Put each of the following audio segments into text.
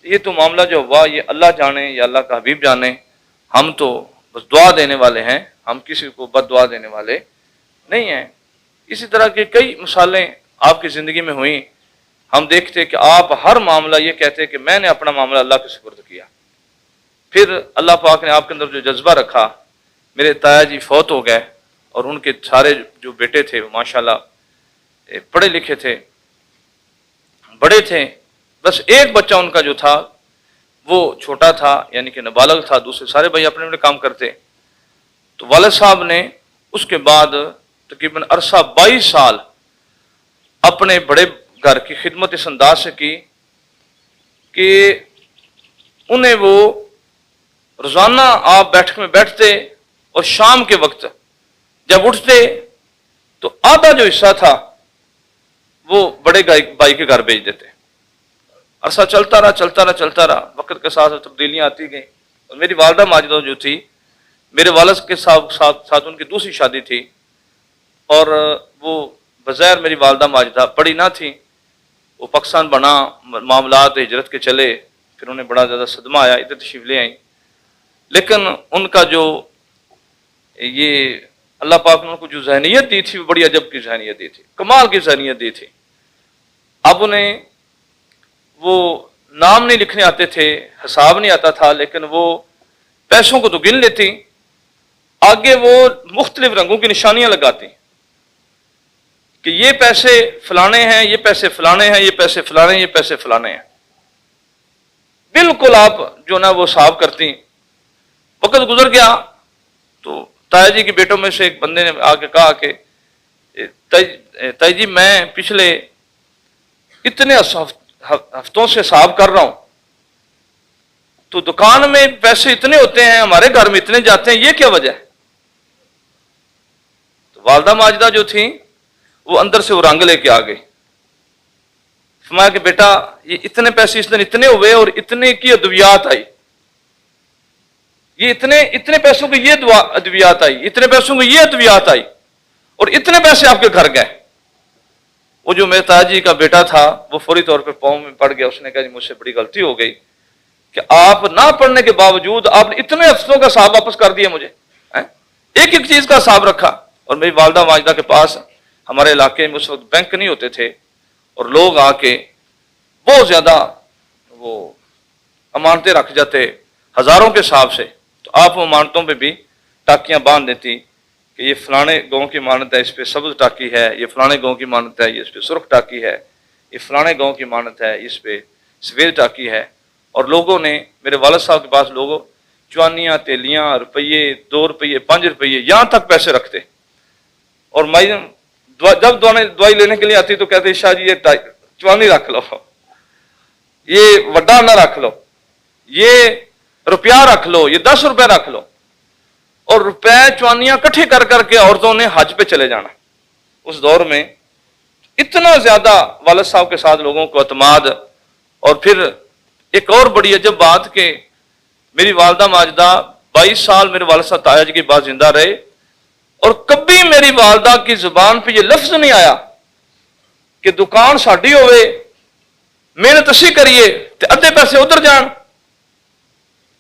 یہ تو معاملہ جو ہوا یہ اللہ جانے یا اللہ کا حبیب جانے، ہم تو بس دعا دینے والے ہیں، ہم کسی کو بد دعا دینے والے نہیں ہیں۔ اسی طرح کی کئی مثالیں آپ کی زندگی میں ہوئیں، ہم دیکھتے کہ آپ ہر معاملہ یہ کہتے کہ میں نے اپنا معاملہ اللہ کے سپرد کیا، پھر اللہ پاک نے آپ کے اندر جو جذبہ رکھا۔ میرے تایا جی فوت ہو گئے اور ان کے سارے جو بیٹے تھے وہ ماشاءاللہ پڑھے لکھے تھے، بڑے تھے، بس ایک بچہ ان کا جو تھا وہ چھوٹا تھا، یعنی کہ نابالغ تھا، دوسرے سارے بھائی اپنے اپنے کام کرتے۔ تو والد صاحب نے اس کے بعد تقریباً عرصہ 22 سال اپنے بڑے گھر کی خدمت اس انداز سے کی کہ انہیں وہ روزانہ آپ بیٹھک میں بیٹھتے اور شام کے وقت جب اٹھتے تو آدھا جو حصہ تھا وہ بڑے بھائی کے گھر بھیج دیتے۔ عرصہ چلتا رہا، وقت کے ساتھ تبدیلیاں آتی گئیں، اور میری والدہ ماجدہ جو تھی، میرے والد کے ساتھ ان کی دوسری شادی تھی، اور وہ بظاہر میری والدہ ماجدہ پڑھی نہ تھی، وہ پاکستان بنا، معاملات ہجرت کے چلے، پھر انہیں بڑا زیادہ صدمہ آیا، ادھر تشریف لے آئیں، لیکن ان کا جو یہ اللہ پاک نے ان کو جو ذہنیت دی تھی وہ بڑی عجب کی ذہنیت دی تھی، کمال کی ذہنیت دی تھی۔ اب انہیں وہ نام نہیں لکھنے آتے تھے، حساب نہیں آتا تھا، لیکن وہ پیسوں کو تو گن لیتی، آگے وہ مختلف رنگوں کی نشانیاں لگاتی کہ یہ پیسے فلانے ہیں، یہ پیسے فلانے ہیں، یہ پیسے فلانے ہیں، یہ پیسے فلانے ہیں، بالکل آپ جو نا وہ حساب کرتی۔ وقت گزر گیا تو تایا جی کے بیٹوں میں سے ایک بندے نے آ کے کہا کہ تائی جی میں پچھلے اتنے ہفتوں سے حساب کر رہا ہوں، تو دکان میں پیسے اتنے ہوتے ہیں، ہمارے گھر میں اتنے جاتے ہیں، یہ کیا وجہ ہے؟ تو والدہ ماجدہ جو تھیں وہ اندر سے وہ رنگ لے کے آ گئی، فرمایا کہ بیٹا یہ اتنے پیسے اس دن اتنے ہوئے اور اتنے کی ادویات آئی، یہ اتنے پیسوں کی یہ ادویات آئی، اتنے پیسوں کی یہ ادویات آئی، اور اتنے پیسے آپ کے گھر گئے۔ وہ جو میرے تایا جی کا بیٹا تھا وہ فوری طور پہ پاؤں میں پڑ گیا، اس نے کہا جی مجھ سے بڑی غلطی ہو گئی کہ آپ نہ پڑھنے کے باوجود آپ نے اتنے ہفتوں کا حساب واپس کر دیا مجھے، ایک ایک چیز کا حساب رکھا۔ اور میری والدہ ماجدہ کے پاس ہمارے علاقے میں اس وقت بینک نہیں ہوتے تھے، اور لوگ آ کے بہت زیادہ وہ امانتیں رکھ جاتے ہزاروں کے حساب سے، تو آپ وہ امانتوں پہ بھی ٹاکیاں باندھ دیتی کہ یہ فلانے گاؤں کی امانت ہے، اس پہ سبز ٹاکی ہے، یہ فلانے گاؤں کی امانت ہے، یہ اس پہ سرخ ٹاکی ہے، یہ فلانے گاؤں کی امانت ہے، اس پہ سفید ٹاکی ہے۔ اور لوگوں نے میرے والد صاحب کے پاس لوگوں چوانیاں، تیلیاں، روپیے، 2 روپیے، 5 روپیے، یہاں تک پیسے رکھتے۔ اور میں جب دوائی لینے کے لیے آتی تو کہتے شاہ جی یہ چوانی رکھ لو، یہ وڈا نہ رکھ لو، یہ روپیہ رکھ لو، یہ 10 روپے رکھ لو۔ اور روپے چوانیاں کٹھے کر کر کے عورتوں نے حج پہ چلے جانا۔ اس دور میں اتنا زیادہ والد صاحب کے ساتھ لوگوں کو اعتماد۔ اور پھر ایک اور بڑی عجب بات کہ میری والدہ ماجدہ 22 سال میرے والد صاحب تایا جی کے بعد زندہ رہے، اور کبھی میری والدہ کی زبان پہ یہ لفظ نہیں آیا کہ دکان ساڈی ہوئے، محنت اسی کریے تے ادھے پیسے ادھر جان۔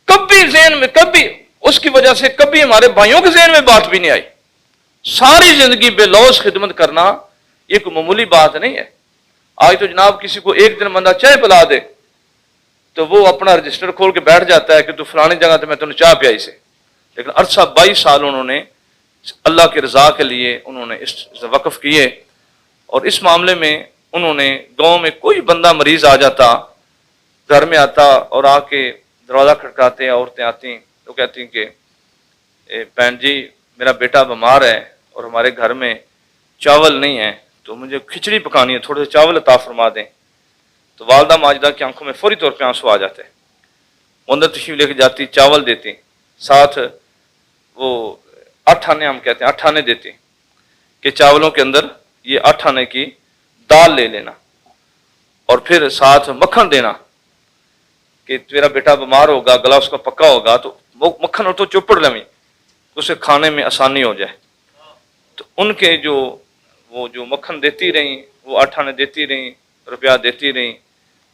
کبھی ذہن میں، کبھی اس کی وجہ سے کبھی ہمارے بھائیوں کے ذہن میں بات بھی نہیں آئی۔ ساری زندگی بے لوث خدمت کرنا یہ کوئی معمولی بات نہیں ہے۔ آج تو جناب کسی کو ایک دن بندہ چائے پلا دے تو وہ اپنا رجسٹر کھول کے بیٹھ جاتا ہے کہ تو فلانی جگہ تو میں تمہیں چائے پیائی سے، لیکن عرصہ 22 سال انہوں نے اللہ کی رضا کے لیے انہوں نے اس وقف کیے۔ اور اس معاملے میں انہوں نے گاؤں میں کوئی بندہ مریض آ جاتا، گھر میں آتا اور آ کے دروازہ کھٹکاتے، عورتیں آتی تو کہتی کہ بہن جی میرا بیٹا بیمار ہے اور ہمارے گھر میں چاول نہیں ہے، تو مجھے کھچڑی پکانی ہے، تھوڑے سے چاول عطا فرما دیں۔ تو والدہ ماجدہ کی آنکھوں میں فوری طور پہ آنسو آ جاتے، وہ اندر تشریف لے کے جاتی، چاول دیتی، ساتھ وہ 8 آنے، ہم کہتے ہیں 8 آنے دیتی کہ چاولوں کے اندر یہ 8 آنے کی دال لے لینا، اور پھر ساتھ مکھن دینا کہ تیرا بیٹا بیمار ہوگا، گلا اس کا پکا ہوگا تو وہ مکھن اور تو چوپڑ لیں اسے کھانے میں آسانی ہو جائے۔ تو ان کے وہ جو مکھن دیتی رہیں، وہ 8 آنے دیتی رہیں، روپیہ دیتی رہیں،